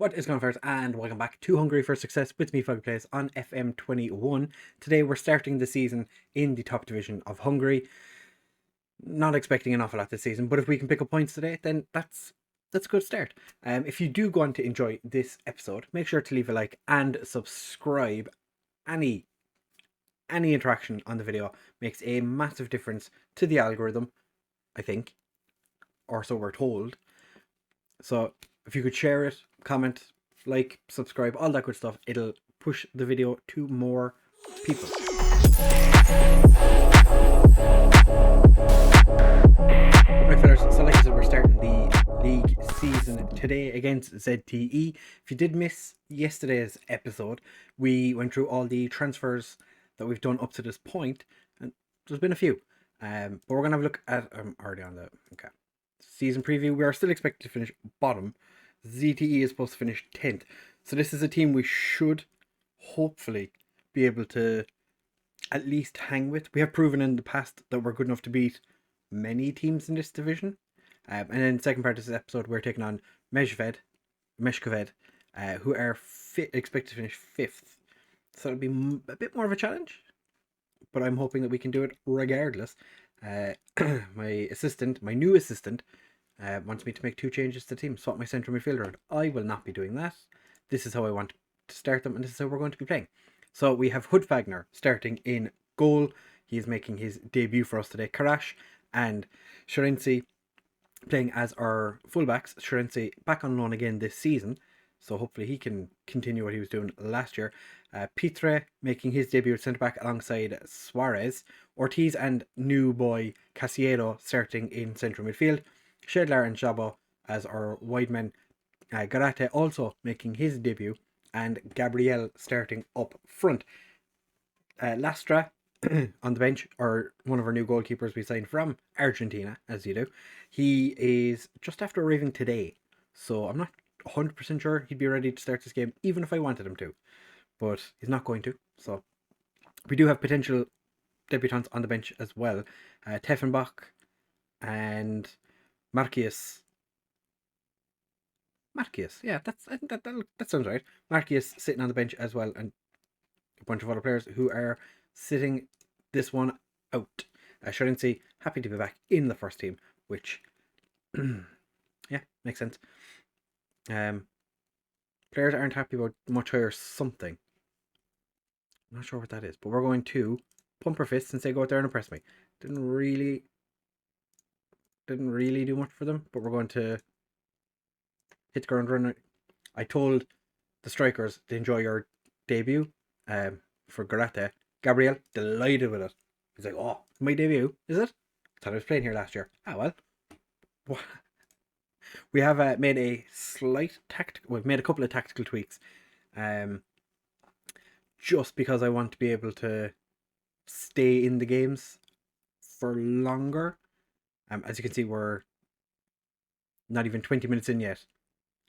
What is going on, first, and welcome back to Hungary for Success with me, FoggyPlays, on FM21. Today we're starting the season in the top division of Hungary. Not expecting an awful lot this season, but if we can pick up points today, then that's a good start. If you do go on to enjoy this episode, make sure to leave a like and subscribe. Any interaction on the video makes a massive difference to the algorithm, I think, or so we're told. So if you could share it, comment, like, subscribe, all that good stuff, it'll push the video to more people. Right, fellas, so like I said, we're starting the league season today against ZTE. If you did miss yesterday's episode, we went through all the transfers that we've done up to this point, and there's been a few. But we're going to have a look at, already on the, season preview. We are still expected to finish bottom. ZTE is supposed to finish 10th. So this is a team we should hopefully be able to at least hang with. We have proven in the past that we're good enough to beat many teams in this division. And then the second part of this episode, we're taking on Meshkoved, who are expected to finish 5th. So it'll be a bit more of a challenge, but I'm hoping that we can do it regardless. My new assistant, wants me to make 2 changes to the team, swap my central midfielder out. I will not be doing that. This is how I want to start them, and this is how we're going to be playing. So we have Hudfagner starting in goal. He is making his debut for us today. Karash and Sharensi playing as our fullbacks. Sharensi back on loan again this season, so hopefully he can continue what he was doing last year. Pitre making his debut at centre-back alongside Suarez. Ortiz and new boy Casiero starting in central midfield. Shedlar and Jabo as our wide men. Garate also making his debut. And Gabriel starting up front. Lastra on the bench, or one of our new goalkeepers we signed from Argentina, as you do. He is just after arriving today, so I'm not 100% sure he'd be ready to start this game, even if I wanted him to. But he's not going to. So we do have potential debutants on the bench as well. Teffenbach and Marquez, yeah, I think that sounds right. Marquez sitting on the bench as well, and a bunch of other players who are sitting this one out. Sharensi happy to be back in the first team, which yeah, makes sense. Players aren't happy about much higher something. I'm not sure what that is, but we're going to pump our fists and say go out there and impress me. Didn't really do much for them, but we're going to hit the ground running. I told the strikers to enjoy your debut for Garate. Gabriel, delighted with it. He's like, oh, my debut, is it? Thought I was playing here last year. Ah, well. We have made a we've made a couple of tactical tweaks. Just because I want to be able to stay in the games for longer. As you can see, we're not even 20 minutes in yet,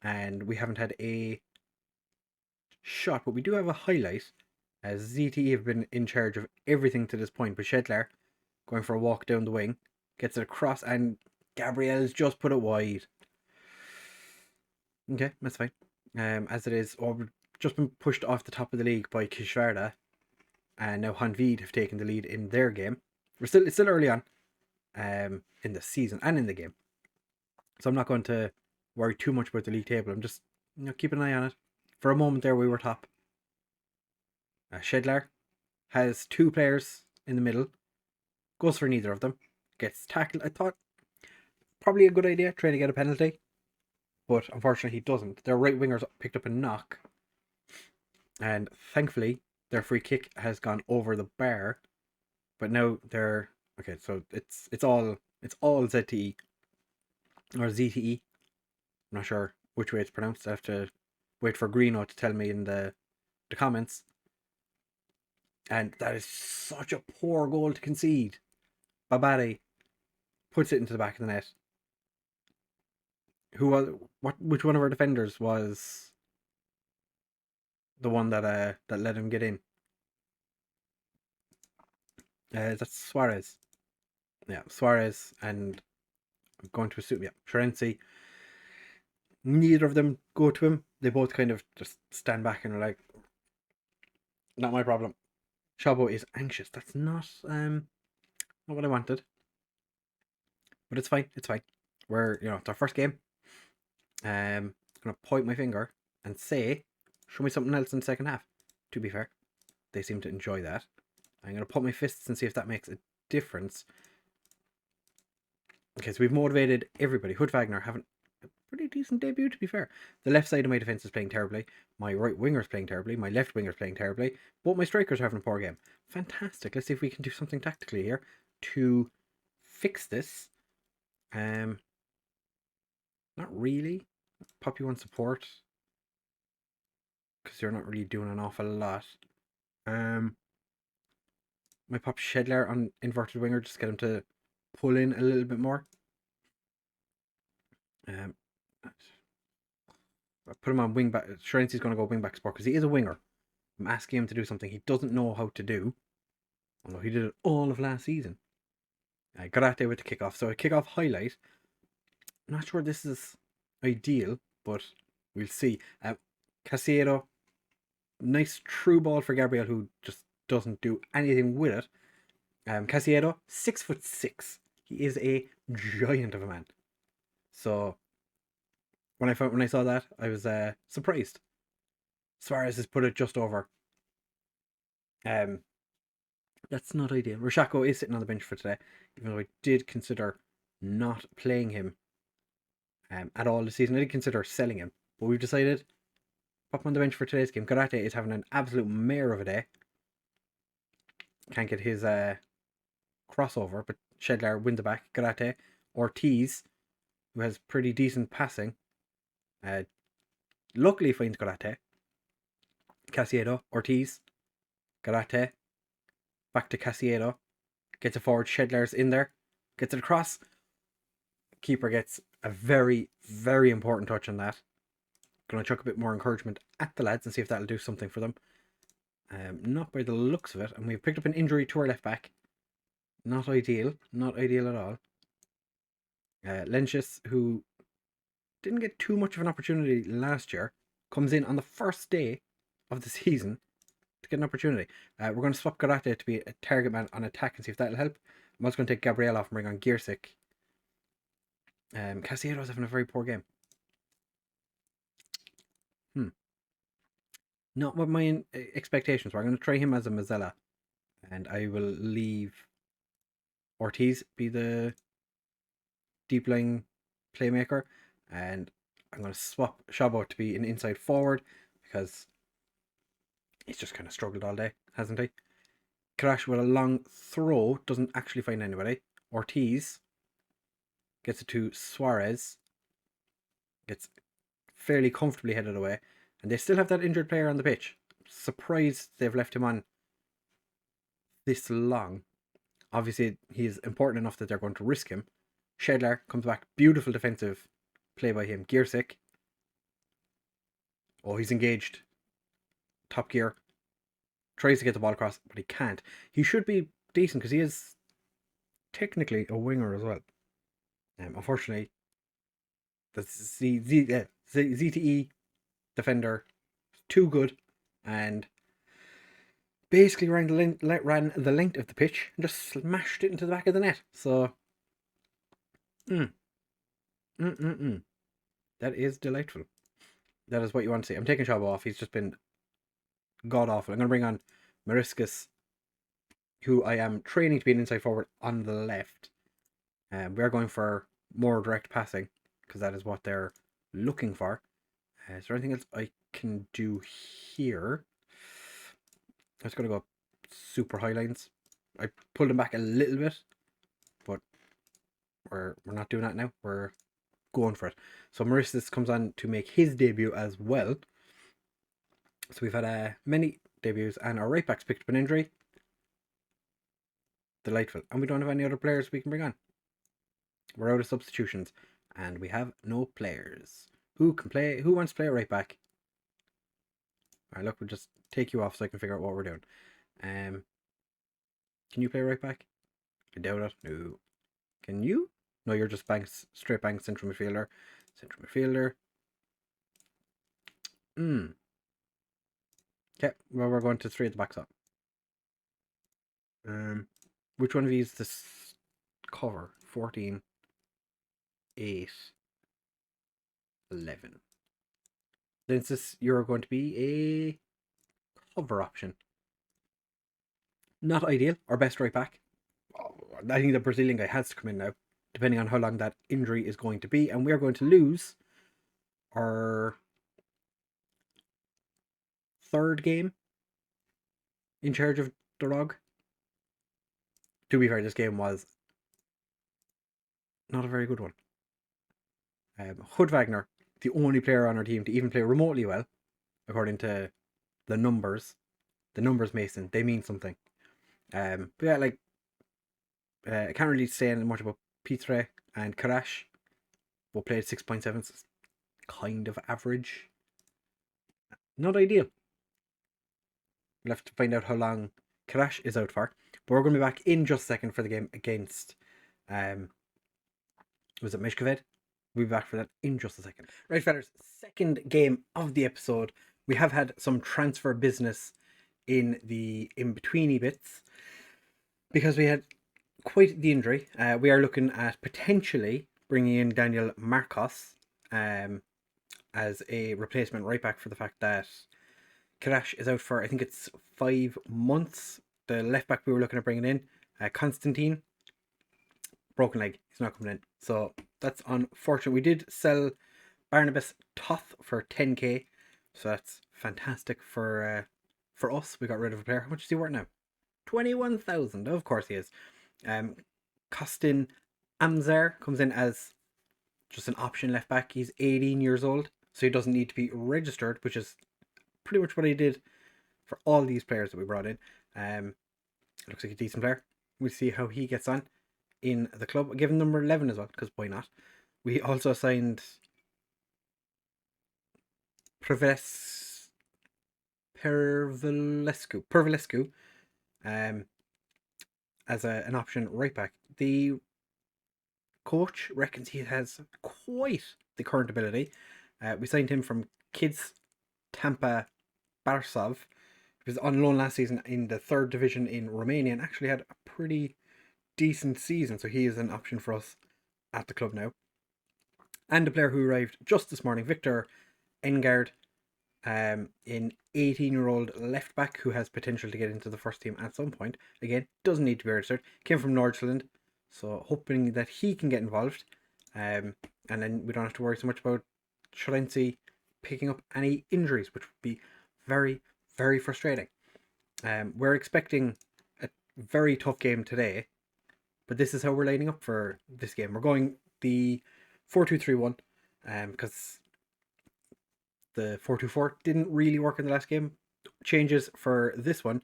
and we haven't had a shot, but we do have a highlight, as ZTE have been in charge of everything to this point, but Shedlar going for a walk down the wing, gets it across, and Gabriel's just put it wide. Okay, that's fine. As it is, we've just been pushed off the top of the league by Kishvarda, and now Hanvid have taken the lead in their game. It's still early on in the season and in the game, so I'm not going to worry too much about the league table. I'm just keeping an eye on it. For a moment there, we were top. Shedlar has 2 players in the middle, goes for neither of them, gets tackled. I thought probably a good idea trying to get a penalty, but unfortunately he doesn't. Their right wingers picked up a knock, and thankfully their free kick has gone over the bar. But now they're okay. So it's all ZTE or ZTE. I'm not sure which way it's pronounced. I have to wait for Greeno to tell me in the comments. And that is such a poor goal to concede. Babari puts it into the back of the net. Which one of our defenders was the one that let him get in? That's Suarez. Yeah, Suarez, and I'm going to assume, Sharensi. Neither of them go to him. they both kind of just stand back and are like, not my problem. Shabo is anxious. That's not what I wanted. But it's fine. It's fine. It's our first game. I'm gonna point my finger and say, show me something else in the second half. To be fair, they seem to enjoy that. I'm gonna put my fists and see if that makes a difference. Okay, so we've motivated everybody. Hood Wagner having a pretty decent debut, to be fair. The left side of my defence is playing terribly. My right winger's playing terribly. My left winger's playing terribly. Both my strikers are having a poor game. Fantastic. Let's see if we can do something tactically here to fix this. Not really. Pop you on support, because you're not really doing an awful lot. My pop Shedler on inverted winger, just get him to pull in a little bit more. I put him on wing back. Shrenzy's going to go wing back support because he is a winger. I'm asking him to do something he doesn't know how to do, although he did it all of last season. Garate with the kickoff. So a kickoff highlight. I'm not sure this is ideal, but we'll see. Casero, nice true ball for Gabriel, who just doesn't do anything with it. Casero, 6'6". He is a giant of a man. So when I saw that, I was surprised. Suarez has put it just over. That's not ideal. Rashako is sitting on the bench for today, even though I did consider not playing him at all this season. I did consider selling him, but we've decided pop him on the bench for today's game. Karate is having an absolute mare of a day. Can't get his crossover, but Shedler wins it back. Karate. Ortiz, who has pretty decent passing, luckily finds Karate. Casiedo, Ortiz, Karate, back to Casiedo, gets it forward. Shedler's in there, gets it across. Keeper gets a very, very important touch on that. Gonna chuck a bit more encouragement at the lads and see if that'll do something for them. Not by the looks of it, and we've picked up an injury to our left back. Not ideal, not ideal at all. Lentius, who didn't get too much of an opportunity last year, comes in on the first day of the season to get an opportunity. We're going to swap Karate to be a target man on attack and see if that'll help. I'm also going to take Gabriel off and bring on Giersic. Casiero's having a very poor game. Not what my expectations were. I'm going to try him as a Mazzella, and I will leave Ortiz be the deep line playmaker, and I'm going to swap Shabo to be an inside forward because he's just kind of struggled all day, hasn't he? Crash with a long throw, doesn't actually find anybody. Ortiz gets it to Suarez, gets fairly comfortably headed away, and they still have that injured player on the pitch. Surprised they've left him on this long. Obviously, he's important enough that they're going to risk him. Shedler comes back. Beautiful defensive play by him. Giersic. Oh, he's engaged. Top gear. Tries to get the ball across, but he can't. He should be decent because he is technically a winger as well. Unfortunately, the ZTE defender too good and basically ran the length of the pitch and just smashed it into the back of the net. So, that is delightful. That is what you want to see. I'm taking Shabo off. He's just been god awful. I'm going to bring on Mariscus, who I am training to be an inside forward on the left. We're going for more direct passing because that is what they're looking for. Is there anything else I can do here? I was going to go super high lines. I pulled them back a little bit, but we're not doing that now. We're going for it. So Mariscus comes on to make his debut as well. So we've had many debuts, and our right back's picked up an injury. Delightful. And we don't have any other players we can bring on. We're out of substitutions, and we have no players. Who can play? Who wants to play a right back? Alright, look, we'll just take you off so I can figure out what we're doing. Can you play right back? I doubt it. No. Can you? No, you're just straight bank central midfielder. Central midfielder. Okay, well, we're going to 3 at the back stop. Which one of these this cover? 14, 8, 11. Then it's this, you're going to be a cover option. Not ideal. Our best right back. I think the Brazilian guy has to come in now, depending on how long that injury is going to be. And we're going to lose our 3rd game in charge of Dorogi. To be fair, this game was not a very good one. Hood Wagner, the only player on our team to even play remotely well, according to the numbers. The numbers, Mason, they mean something. But yeah, like, I can't really say much about Pitre and Karash. Both played 6.7, so kind of average. Not ideal. We'll have to find out how long Karash is out for. But we're going to be back in just a second for the game against, was it Mishkoved? We'll be back for that in just a second. Right, fellas, second game of the episode. We have had some transfer business in the in-betweeny bits because we had quite the injury. We are looking at potentially bringing in Daniel Marcos as a replacement right back for the fact that Karash is out for, I think it's 5 months. The left back we were looking at bringing in, Constantine, broken leg. He's not coming in. So that's unfortunate. We did sell Barnabas Toth for 10k. So that's fantastic for us. We got rid of a player. How much is he worth now? 21,000. Of course he is. Kostin Amzar comes in as just an option left back. He's 18 years old, so he doesn't need to be registered, which is pretty much what I did for all these players that we brought in. Looks like a decent player. We'll see how he gets on in the club. I'll give him number 11 as well, because why not? We also signed Pervilescu as an option right back. The coach reckons he has quite the current ability. We signed him from Kids Tampa Barsov. He was on loan last season in the 3rd division in Romania and actually had a pretty decent season. So he is an option for us at the club now. And a player who arrived just this morning, Victor Engard, an 18-year-old left back who has potential to get into the first team at some point. Again, doesn't need to be registered. Came from Nordsjælland, so hoping that he can get involved. And then we don't have to worry so much about Shalensi picking up any injuries, which would be very, very frustrating. We're expecting a very tough game today, but this is how we're lining up for this game. We're going the 4-2-3-1 because the 4-2-4 didn't really work in the last game. Changes for this one.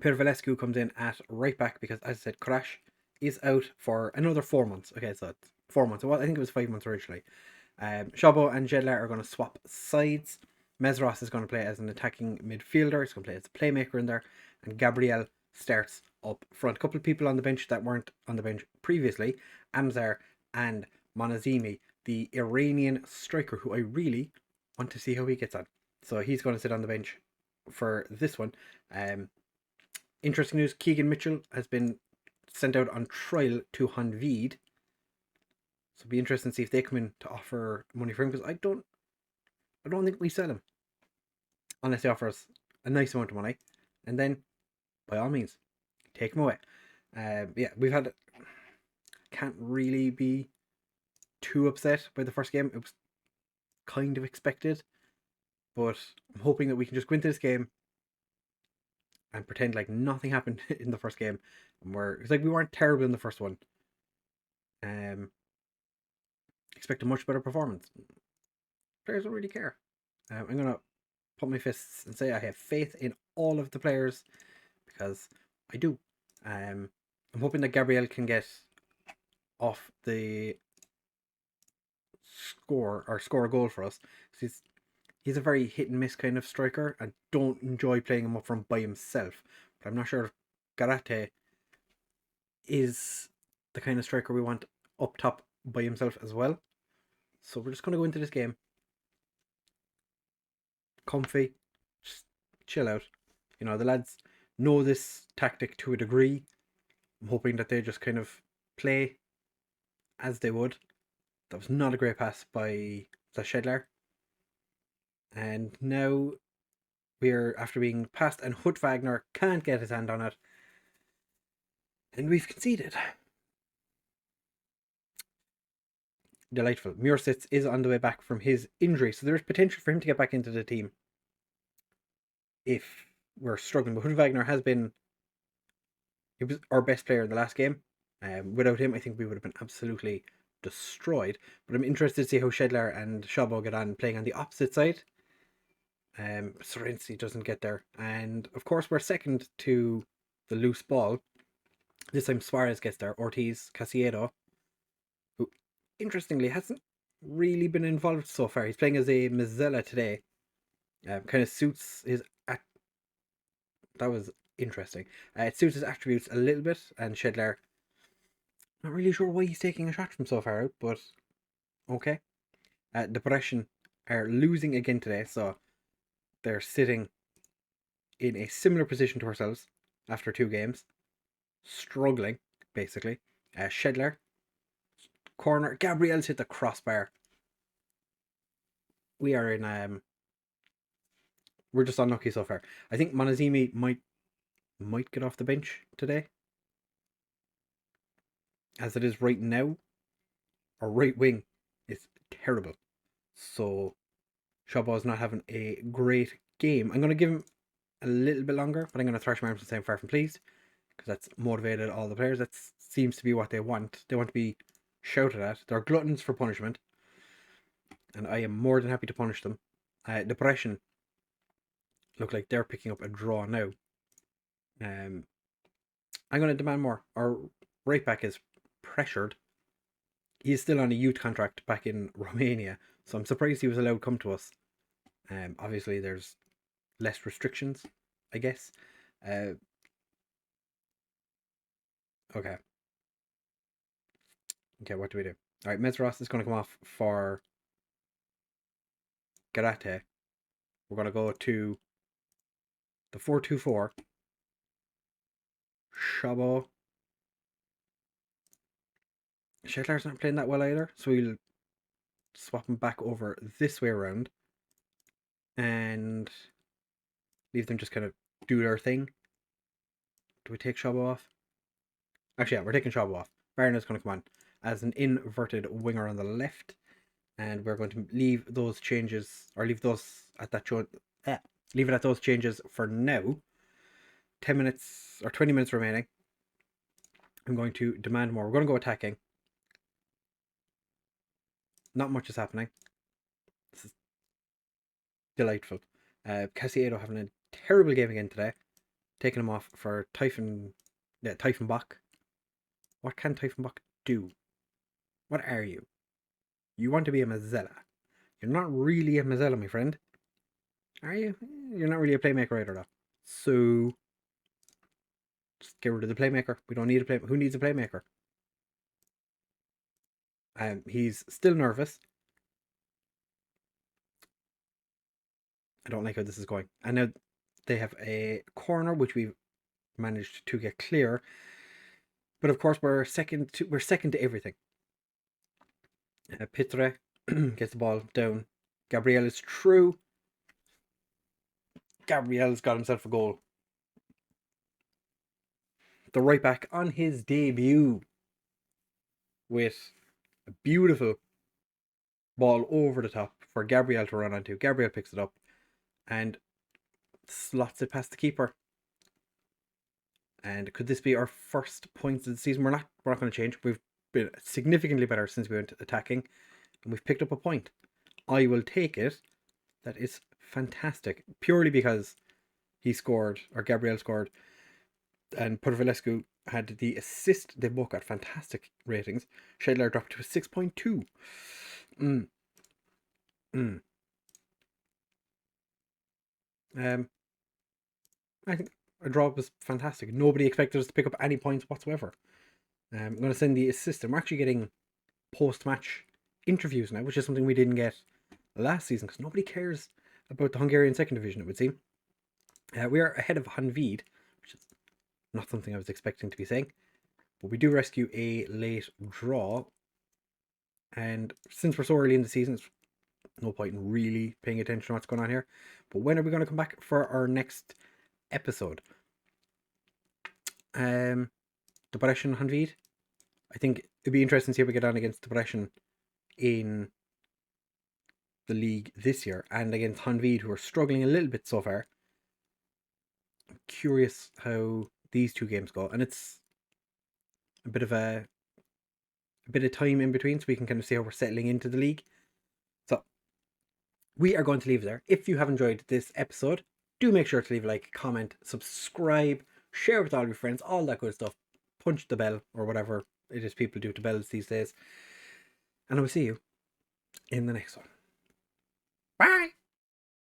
Pervilescu comes in at right back because, as I said, Crash is out for another 4 months. Okay, so it's 4 months. Well, I think it was 5 months originally. Shabo and Jedler are going to swap sides. Mesros is going to play as an attacking midfielder. He's going to play as a playmaker in there. And Gabriel starts up front. A couple of people on the bench that weren't on the bench previously. Amzar and Monazimi, the Iranian striker, who I really want to see how he gets on. So he's going to sit on the bench for this one. Interesting news, Keegan Mitchell has been sent out on trial to Honved. So it'll be interesting to see if they come in to offer money for him, because I don't think we sell him unless they offer us a nice amount of money, and then by all means take him away. Yeah, we've had, can't really be too upset by the first game. It was kind of expected, but I'm hoping that we can just go into this game and pretend like nothing happened in the first game, and it's like we weren't terrible in the first one. Expect a much better performance. Players don't really care. I'm gonna put my fists and say I have faith in all of the players, because I do. I'm hoping that Gabriel can get off the score a goal for us. He's a very hit and miss kind of striker. I don't enjoy playing him up front by himself. But I'm not sure if Garate is the kind of striker we want up top by himself as well. So we're just going to go into this game comfy, just chill out. You know, the lads know this tactic to a degree. I'm hoping that they just kind of play as they would. That was not a great pass by the Schedler. And now we're after being passed, and Hut Wagner can't get his hand on it. And we've conceded. Delightful. Mursitz is on the way back from his injury, so there's potential for him to get back into the team if we're struggling. But Hut Wagner he was our best player in the last game. Without him, I think we would have been absolutely destroyed. But I'm interested to see how Schedler and Szabo get on playing on the opposite side. Sorensi doesn't get there. And of course, we're second to the loose ball. This time Suarez gets there. Ortiz, Casiedo, who interestingly hasn't really been involved so far. He's playing as a Mazzella today. Kind of suits his... That was interesting. It suits his attributes a little bit. And Schedler, not really sure why he's taking a shot from so far out, but okay. Depression are losing again today, so they're sitting in a similar position to ourselves after 2 games. Struggling, basically. Schedler. Corner. Gabriel's hit the crossbar. We are in... we're just unlucky so far. I think Monazimi might get off the bench today. As it is right now, our right wing is terrible. So Szabo's not having a great game. I'm going to give him a little bit longer, but I'm going to thrash my arms and say I'm far from pleased, because that's motivated all the players. That seems to be what they want. They want to be shouted at. They're gluttons for punishment, and I am more than happy to punish them. Depression look like they're picking up a draw now. I'm going to demand more. Our right back is pressured. He's still on a youth contract back in Romania, so I'm surprised he was allowed to come to us. Obviously, there's less restrictions, I guess. Okay. Okay, what do we do? Alright, Mesros is going to come off for Garate. We're going to go to the 4-2-4. Szabo. Schedler's not playing that well either, so we'll swap him back over this way around and leave them just kind of do their thing. Do we take Szabo off? Actually, yeah, we're taking Szabo off. Varna's going to come on as an inverted winger on the left, and we're going to leave those changes, or leave those at that leave it at those changes for now. 10 minutes or 20 minutes remaining. I'm going to demand more. We're going to go attacking. Not much is happening. This is delightful. Casiedo having a terrible game again today. Taking him off for Typhon-Bach. What can Typhon-Bach do? What are you? You want to be a Mazzella. You're not really a Mazzella, my friend. Are you? You're not really a playmaker either, though. So just get rid of the playmaker. We don't need a playmaker. Who needs a playmaker? He's still nervous. I don't like how this is going. And now they have a corner which we've managed to get clear. But of course we're second to everything. Pitre gets the ball down. Gabriel is through. Gabriel's got himself a goal. The right back on his debut with a beautiful ball over the top for Gabriel to run onto. Gabriel picks it up and slots it past the keeper. And could this be our first points of the season? We're not going to change. We've been significantly better since we went attacking, and we've picked up a point. I will take it. That is fantastic. Purely because he scored, or Gabriel scored, and Purvilescu had the assist. They both got fantastic ratings. Schedler dropped to a 6.2. I think a draw was fantastic. Nobody expected us to pick up any points whatsoever. I'm going to send the assistant. We're actually getting post-match interviews now, which is something we didn't get last season because nobody cares about the Hungarian second division, it would seem. We are ahead of Hanvid, which is not something I was expecting to be saying. But we do rescue a late draw. And since we're so early in the season, it's no point in really paying attention to what's going on here. But when are we going to come back for our next episode? Depression Hanvid. I think it'd be interesting to see how we get on against Depression in the league this year and against Hanvid, who are struggling a little bit so far. I'm curious how these two games go, and it's a bit of time in between, so we can kind of see how we're settling into the league. So we are going to leave it there. If you have enjoyed this episode, do make sure to leave a like, comment, subscribe, share with all your friends, all that good stuff. Punch the bell or whatever it is people do to bells these days. And I will see you in the next one. Bye!